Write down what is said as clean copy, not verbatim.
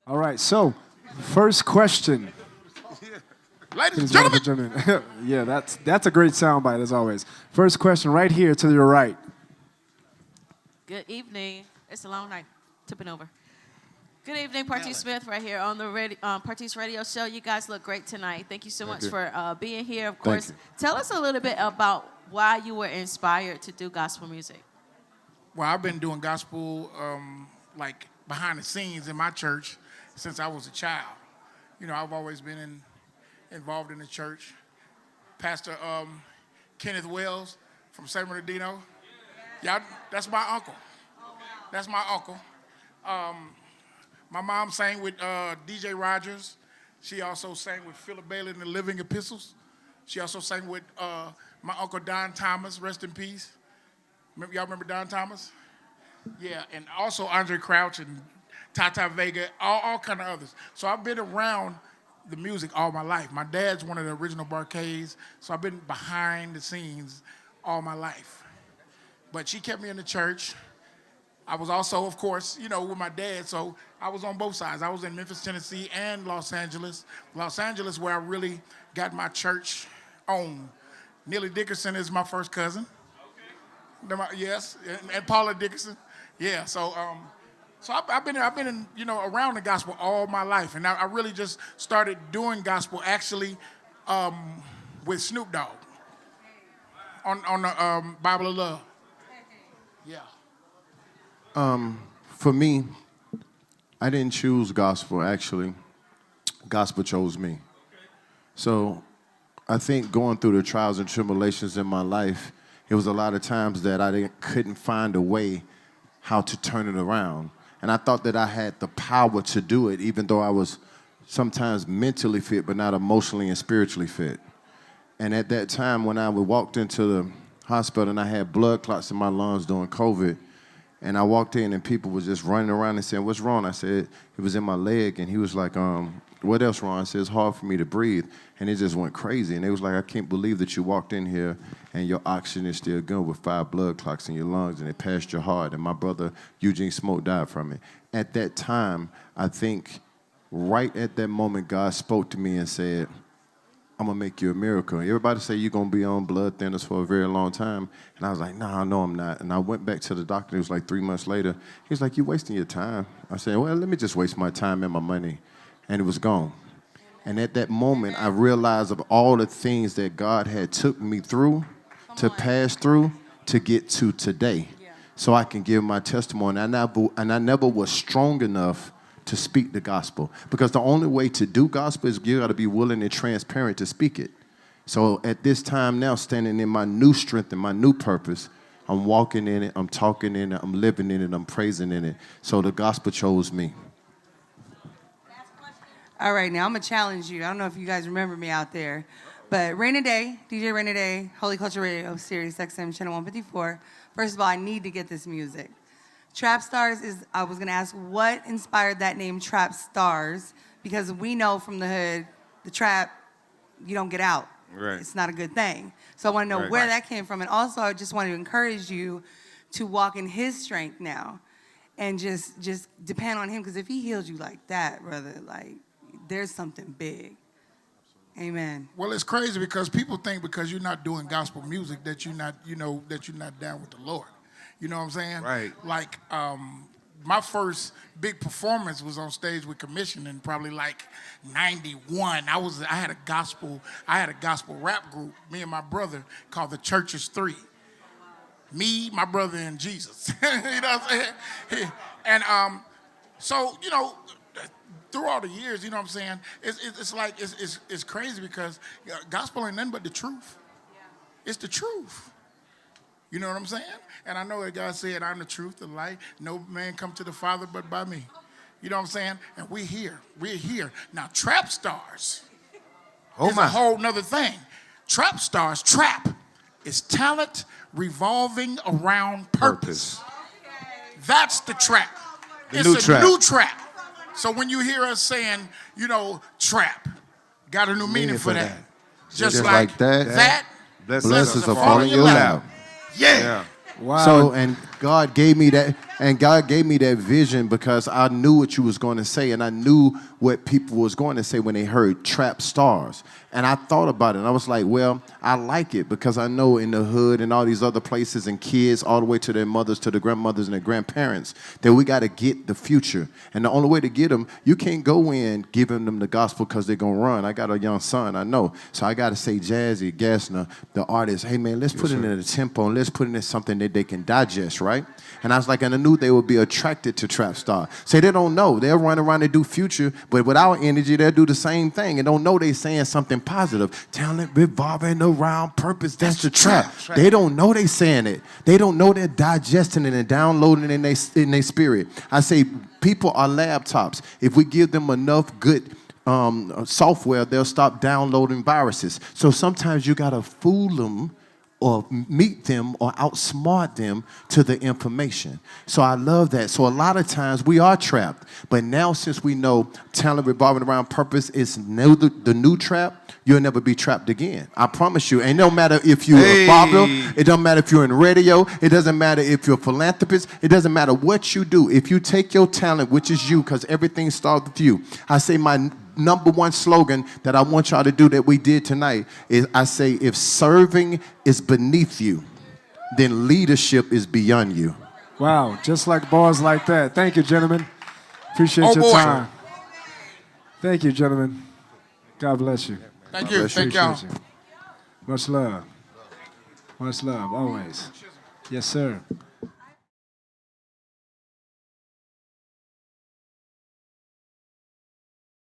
All right, so first question. Ladies and gentlemen. Yeah, that's a great soundbite as always. First question right here to your right. Good evening. It's a long night. Tipping over. Good evening, Party Smith, right here on the Party's radio show. You guys look great tonight. Thank you so much for being here. Of course, tell us a little bit about why you were inspired to do gospel music. Well, I've been doing gospel like behind the scenes in my church since I was a child. You know, I've always been involved in the church. Pastor Kenneth Wells from San Bernardino. Yeah, that's my uncle. That's my uncle. My mom sang with DJ Rogers. She also sang with Philip Bailey in the Living Epistles. She also sang with my uncle Don Thomas, rest in peace. Y'all remember Don Thomas? Yeah, and also Andre Crouch and Tata Vega, all kind of others. So I've been around the music all my life. My dad's one of the original Barcades, so I've been behind the scenes all my life. But she kept me in the church. I was also, of course, you know, with my dad, so I was on both sides. I was in Memphis, Tennessee, and Los Angeles. Los Angeles, where I really got my church on. Neely Dickerson is my first cousin. Okay. Yes, and Paula Dickerson. Yeah, so I've been in, you know, around the gospel all my life, and I really just started doing gospel actually with Snoop Dogg on the Bible of Love. Yeah. For me, I didn't choose gospel, actually. Gospel chose me. So I think going through the trials and tribulations in my life, it was a lot of times that I couldn't find a way how to turn it around. And I thought that I had the power to do it, even though I was sometimes mentally fit, but not emotionally and spiritually fit. And at that time, when I walked into the hospital and I had blood clots in my lungs during COVID, and I walked in and people were just running around and saying, "What's wrong?" I said, "It was in my leg." And he was like, "What else wrong?" I said, "It's hard for me to breathe." And it just went crazy. And they was like, "I can't believe that you walked in here and your oxygen is still good with 5 blood clots in your lungs and it passed your heart." And my brother, Eugene Smoke, died from it. At that time, I think right at that moment, God spoke to me and said, "I'm going to make you a miracle." Everybody say you're going to be on blood thinners for a very long time. And I was like, "Nah, no, I'm not." And I went back to the doctor. It was like 3 months later. He was like, "You're wasting your time." I said, "Well, let me just waste my time and my money." And it was gone. And at that moment, I realized of all the things that God had took me through to pass through to get to today. So I can give my testimony. And I never was strong enough to speak the gospel. Because the only way to do gospel is you got to be willing and transparent to speak it. So at this time now, standing in my new strength and my new purpose, I'm walking in it, I'm talking in it, I'm living in it, I'm praising in it. So the gospel chose me. All right, now I'm going to challenge you. I don't know if you guys remember me out there, but Rainy Day, DJ Rainy Day, Holy Culture Radio, Sirius XM, Channel 154. First of all, I need to get this music. Trapstars is, I was going to ask, what inspired that name Trapstars? Because we know from the hood, the trap, you don't get out. Right. It's not a good thing. So I want to know where that came from. And also, I just want to encourage you to walk in his strength now and just depend on him. Because if he heals you like that, brother, like, there's something big. Amen. Well, it's crazy because people think because you're not doing gospel music that you're not, that you're not down with the Lord. You know what I'm saying? Right. Like, my first big performance was on stage with Commission in probably like 91. I had a gospel rap group, me and my brother, called the Churches 3. Me, my brother, and Jesus. You know what I'm saying? And so, through all the years, you know what I'm saying? It's like it's crazy because gospel ain't nothing but the truth. Yeah. It's the truth. You know what I'm saying? And I know that God said, "I'm the truth, the light. No man come to the Father but by me." You know what I'm saying? And we're here. We're here. Now, Trapstars is a whole nother thing. Trapstars, trap, is talent revolving around purpose. That's the trap. It's a new trap. So when you hear us saying, trap, got a new meaning for that. Just like that. Blessings are falling in your lap. Yeah. Wow. So, and God gave me that. And God gave me that vision because I knew what you was going to say, and I knew what people was going to say when they heard Trapstars. And I thought about it, and I was like, well, I like it because I know in the hood and all these other places and kids all the way to their mothers, to their grandmothers and their grandparents, that we got to get the future. And the only way to get them, you can't go in giving them the gospel because they're going to run. I got a young son, I know. So I got to say, Jazze, Gassner, the artist, hey, man, let's put it in a tempo and let's put it in something that they can digest, right? And I was like, and I knew they would be attracted to Trapstar. Say they don't know. They'll run around and do future, but with our energy, they'll do the same thing and don't know they saying something positive. Talent revolving around purpose, that's the trap. They don't know they saying it. They don't know they're digesting it and downloading it in their spirit. I say people are laptops. If we give them enough good software, they'll stop downloading viruses. So sometimes you got to fool them or meet them or outsmart them to the information. So I love that. So a lot of times we are trapped. But now since we know talent revolving around purpose is the new trap, you'll never be trapped again. I promise you. And no matter if you're a father, it doesn't matter if you're in radio, it doesn't matter if you're a philanthropist, it doesn't matter what you do. If you take your talent, which is you, because everything starts with you. I say my number one slogan that I want y'all to do that we did tonight is I say, if serving is beneath you, then leadership is beyond you. Wow, just like bars like that. Thank you, gentlemen. Appreciate your time. Thank you, gentlemen. God bless you. Thank you. Thank y'all. Appreciate you. Much love. Much love, always. Yes, sir.